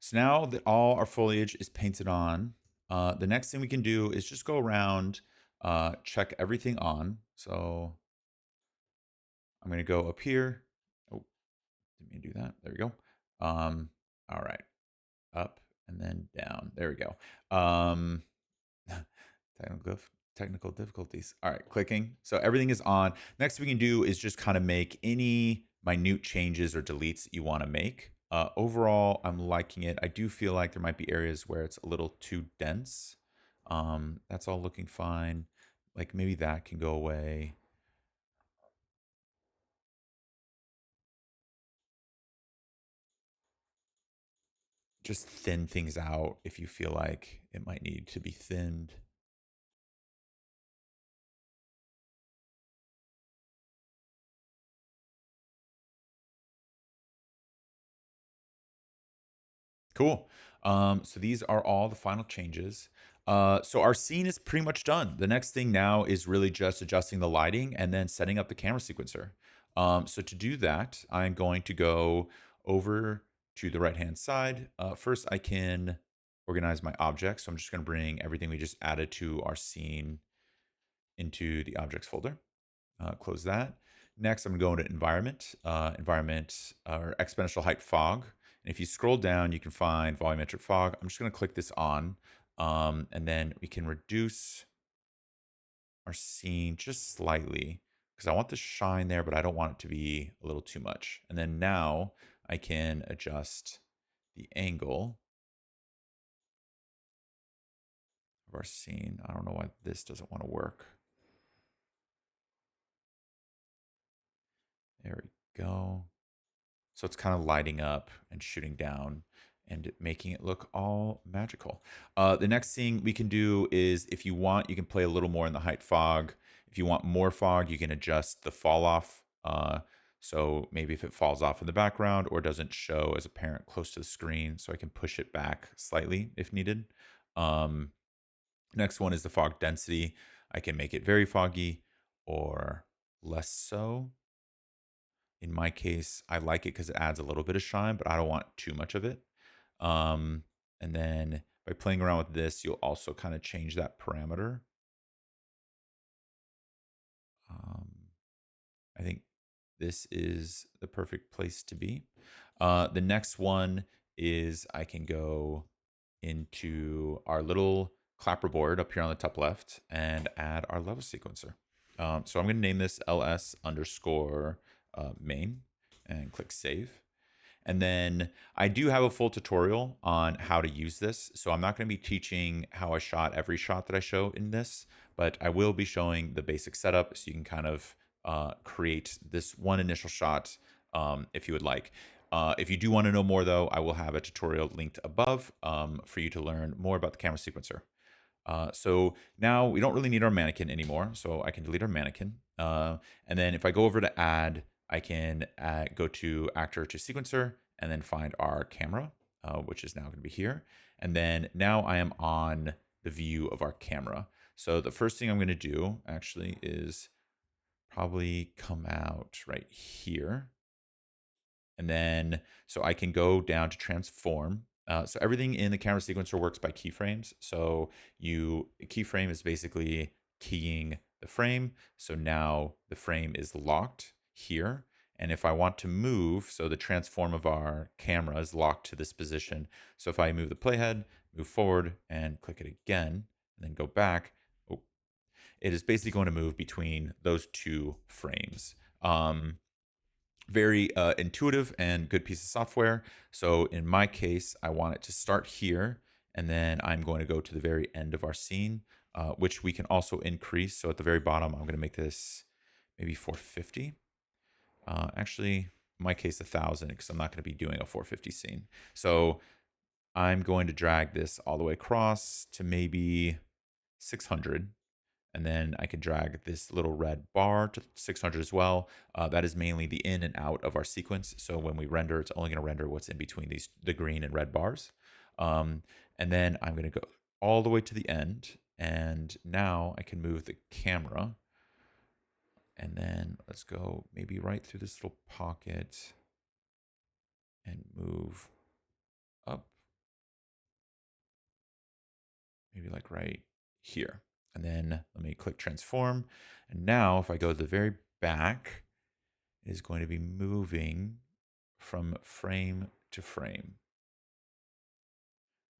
So now that all our foliage is painted on, the next thing we can do is just go around, check everything on. So I'm going to go up here. Oh, didn't mean to do that. There we go. All right. Up and then down. There we go. Technical, technical difficulties. All right, clicking. So everything is on. Next we can do is just kind of make any minute changes or deletes that you want to make. Overall, I'm liking it. I do feel like there might be areas where it's a little too dense. That's all looking fine. Like maybe that can go away. Just thin things out if you feel like it might need to be thinned. Cool. So these are all the final changes. So our scene is pretty much done. The next thing now is really just adjusting the lighting and then setting up the camera sequencer. So to do that, I'm going to go over to the right-hand side. First, I can organize my objects. So I'm just going to bring everything we just added to our scene into the objects folder. Close that. Next, I'm going to go into environment, or exponential height fog. And if you scroll down, you can find volumetric fog. I'm just going to click this on, and then we can reduce our scene just slightly because I want the shine there, but I don't want it to be a little too much. And then now I can adjust the angle of our scene. I don't know why this doesn't want to work. There we go. So it's kind of lighting up and shooting down and making it look all magical. The next thing we can do is if you want, you can play a little more in the height fog. If you want more fog, you can adjust the fall off. So maybe if it falls off in the background or doesn't show as apparent close to the screen, so I can push it back slightly if needed. Next one is the fog density. I can make it very foggy or less so. In my case, I like it because it adds a little bit of shine, but I don't want too much of it. And then by playing around with this, you'll also kind of change that parameter. I think this is the perfect place to be. The next one is I can go into our little clapperboard up here on the top left and add our level sequencer. So I'm going to name this ls underscore main and click save. And then I do have a full tutorial on how to use this. So I'm not going to be teaching how I shot every shot that I show in this, but I will be showing the basic setup so you can kind of create this one initial shot if you would like. If you do want to know more, though, I will have a tutorial linked above for you to learn more about the camera sequencer. So now we don't really need our mannequin anymore, so I can delete our mannequin. And then if I go over to add, I can go to actor to sequencer and then find our camera, which is now going to be here. And then now I am on the view of our camera. So the first thing I'm going to do actually is probably come out right here. And then, so I can go down to transform. So everything in the camera sequencer works by keyframes. So keyframe is basically keying the frame. So now the frame is locked here. And if I want to move, so the transform of our camera is locked to this position. So if I move the playhead, move forward and click it again, and then go back, oh, it is basically going to move between those two frames. Very intuitive and good piece of software. So in my case, I want it to start here, and then I'm going to go to the very end of our scene, which we can also increase. So at the very bottom, I'm going to make this maybe 450. Actually, in my case, 1,000, because I'm not going to be doing a 450 scene. So I'm going to drag this all the way across to maybe 600. And then I can drag this little red bar to 600 as well. That is mainly the in and out of our sequence. So when we render, it's only going to render what's in between the green and red bars. And then I'm going to go all the way to the end. And now I can move the camera. And then let's go maybe right through this little pocket and move up. Maybe like right here. And then let me click transform. And now if I go to the very back, it is going to be moving from frame to frame.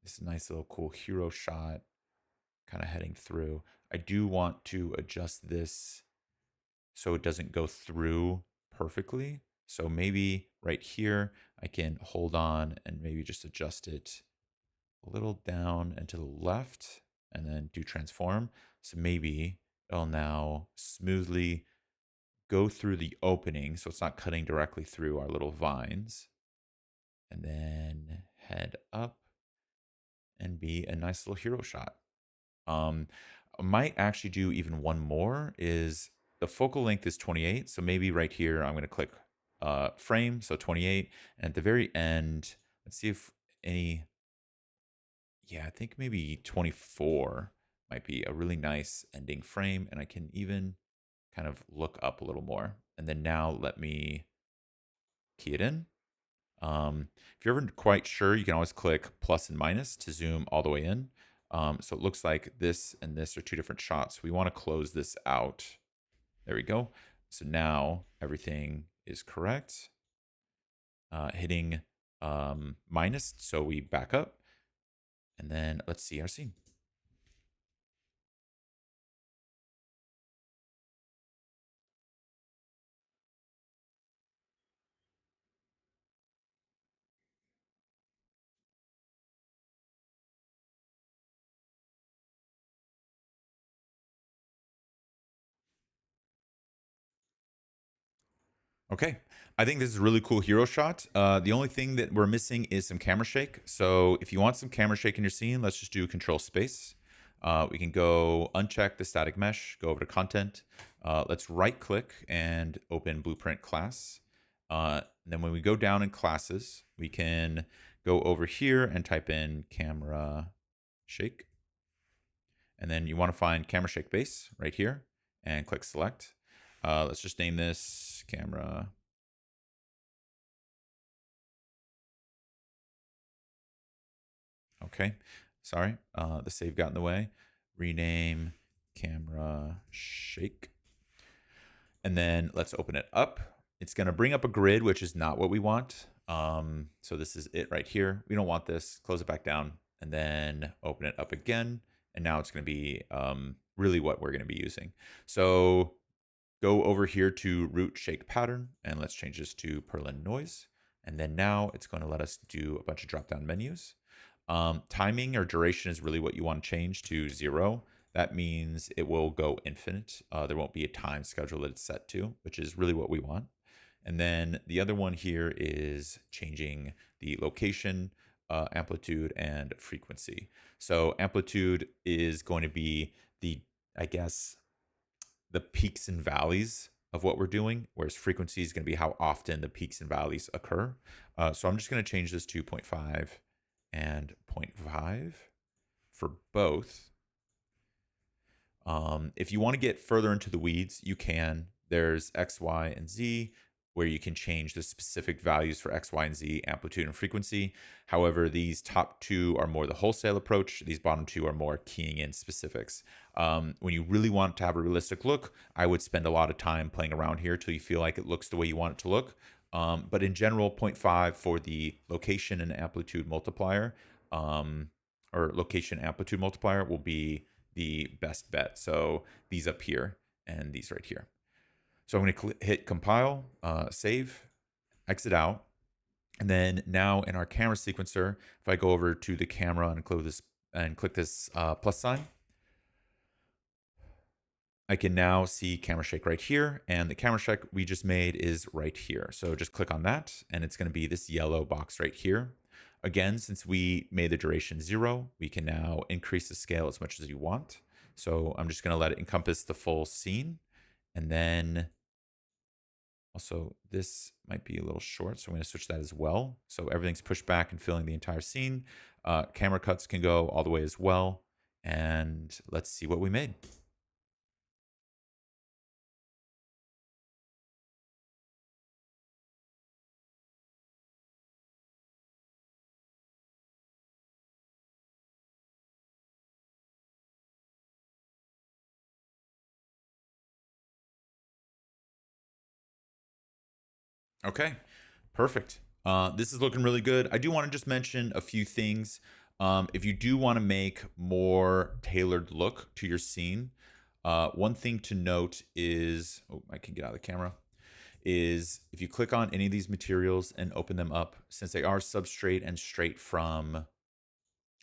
This nice little cool hero shot kind of heading through. I do want to adjust this so it doesn't go through perfectly. So maybe right here, I can hold on and maybe just adjust it a little down and to the left and then do transform. So maybe it'll now smoothly go through the opening so it's not cutting directly through our little vines, and then head up and be a nice little hero shot. I might actually do even one more. Is the focal length is 28, so maybe right here I'm going to click frame, so 28, and at the very end, let's see if any, yeah, I think maybe 24 might be a really nice ending frame, and I can even kind of look up a little more. And then now let me key it in. If you're ever quite sure, you can always click plus and minus to zoom all the way in. So it looks like this and this are two different shots. We want to close this out. There we go. So now everything is correct. Hitting minus, so we back up. And then let's see our scene. Okay, I think this is a really cool hero shot. The only thing that we're missing is some camera shake. So if you want some camera shake in your scene, let's just do control space. We can go uncheck the static mesh, go over to content. Let's right click and open blueprint class. And then when we go down in classes, we can go over here and type in camera shake. And then you want to find camera shake base right here and click select. Let's just name this camera. Okay, sorry, the save got in the way. Rename camera shake. And then let's open it up. It's going to bring up a grid, which is not what we want. So this is it right here. We don't want this. Close it back down and then open it up again. And now it's going to be really what we're going to be using. So go over here to root shake pattern and let's change this to Perlin noise. And then now it's going to let us do a bunch of drop-down menus. Timing or duration is really what you want to change to 0. That means it will go infinite. There won't be a time schedule that it's set to, which is really what we want. And then the other one here is changing the location, amplitude, and frequency. So amplitude is going to be the, I guess, the peaks and valleys of what we're doing, whereas frequency is going to be how often the peaks and valleys occur. So I'm just going to change this to 0.5 and 0.5 for both. If you want to get further into the weeds, you can. There's X, Y, and Z, where you can change the specific values for X, Y, and Z, amplitude and frequency. However, these top two are more the wholesale approach. These bottom two are more keying in specifics. When you really want to have a realistic look, I would spend a lot of time playing around here till you feel like it looks the way you want it to look. But in general, 0.5 for the location and amplitude multiplier, or location amplitude multiplier will be the best bet. So these up here and these right here. So I'm going to hit compile, save, exit out. And then now in our camera sequencer, if I go over to the camera and click this plus sign, I can now see camera shake right here, and the camera shake we just made is right here. So just click on that, and it's going to be this yellow box right here. Again, since we made the duration 0, we can now increase the scale as much as you want. So I'm just going to let it encompass the full scene. And then also this might be a little short, so I'm going to switch that as well. So everything's pushed back and filling the entire scene. Camera cuts can go all the way as well. And let's see what we made. Okay, perfect. This is looking really good. I do want to just mention a few things. If you do want to make more tailored look to your scene, one thing to note is, oh, I can get out of the camera, is if you click on any of these materials and open them up, since they are substrate and straight from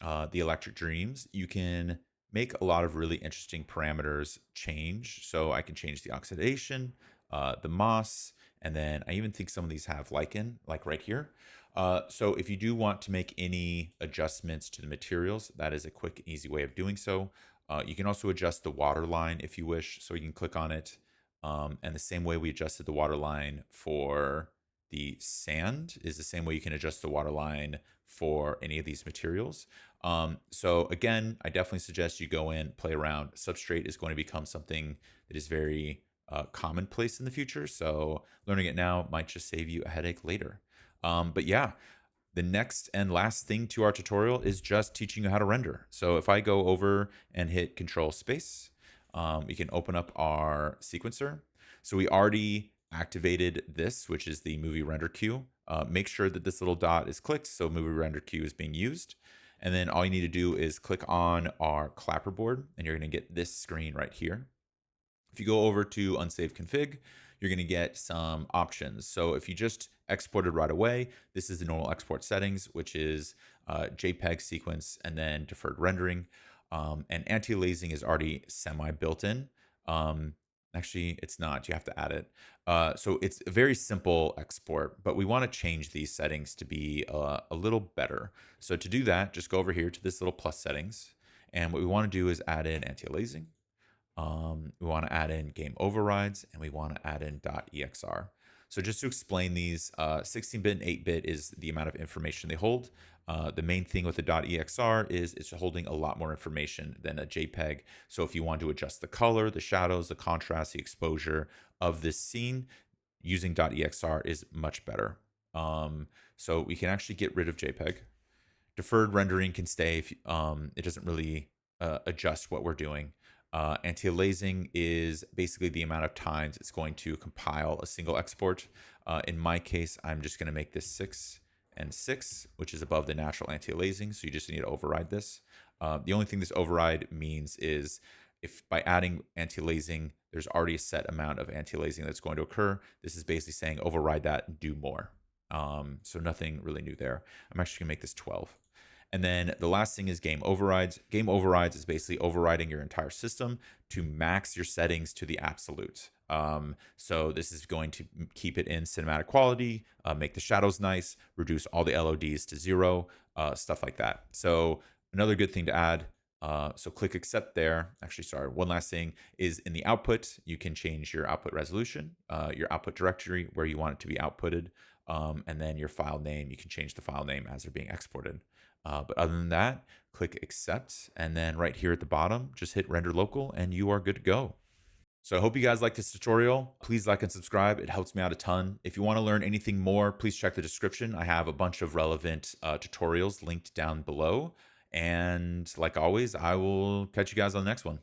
the Electric Dreams, you can make a lot of really interesting parameters change. So I can change the oxidation, the moss, and then I even think some of these have lichen, like right here. So if you do want to make any adjustments to the materials, that is a quick and easy way of doing so. You can also adjust the water line if you wish. So you can click on it. And the same way we adjusted the water line for the sand is the same way you can adjust the water line for any of these materials. So again, I definitely suggest you go in, play around. Substrate is going to become something that is very commonplace in the future. So learning it now might just save you a headache later. But yeah, the next and last thing to our tutorial is just teaching you how to render. So if I go over and hit Control Space, we can open up our sequencer. So we already activated this, which is the movie render queue. Make sure that this little dot is clicked so movie render queue is being used. And then all you need to do is click on our clapperboard, and you're going to get this screen right here. If you go over to unsave config, you're going to get some options. So if you just exported right away, this is the normal export settings, which is JPEG sequence and then deferred rendering. And anti-aliasing is already semi built in. Actually, it's not. You have to add it. So it's a very simple export, but we want to change these settings to be a little better. So to do that, just go over here to this little plus settings. And what we want to do is add in anti-aliasing. We want to add in game overrides, and we want to add in .exr. So just to explain these, 16-bit and 8-bit is the amount of information they hold. The main thing with the .exr is it's holding a lot more information than a JPEG. So if you want to adjust the color, the shadows, the contrast, the exposure of this scene, using .exr is much better. So we can actually get rid of JPEG. Deferred rendering can stay if it doesn't really adjust what we're doing. Anti-aliasing is basically the amount of times it's going to compile a single export. In my case, I'm just going to make this 6 and 6, which is above the natural anti-aliasing. So you just need to override this. The only thing this override means is if by adding anti-aliasing, there's already a set amount of anti-aliasing that's going to occur. This is basically saying override that and do more. So nothing really new there. I'm actually gonna make this 12. And then the last thing is game overrides. Game overrides is basically overriding your entire system to max your settings to the absolute. So this is going to keep it in cinematic quality, make the shadows nice, reduce all the LODs to 0, stuff like that. So another good thing to add. So click accept there. Actually, sorry, one last thing is in the output, you can change your output resolution, your output directory, where you want it to be outputted, and then your file name, you can change the file name as they're being exported. But other than that, click accept, and then right here at the bottom, just hit render local, and you are good to go. So I hope you guys like this tutorial. Please like and subscribe. It helps me out a ton. If you want to learn anything more, please check the description. I have a bunch of relevant tutorials linked down below. And like always, I will catch you guys on the next one.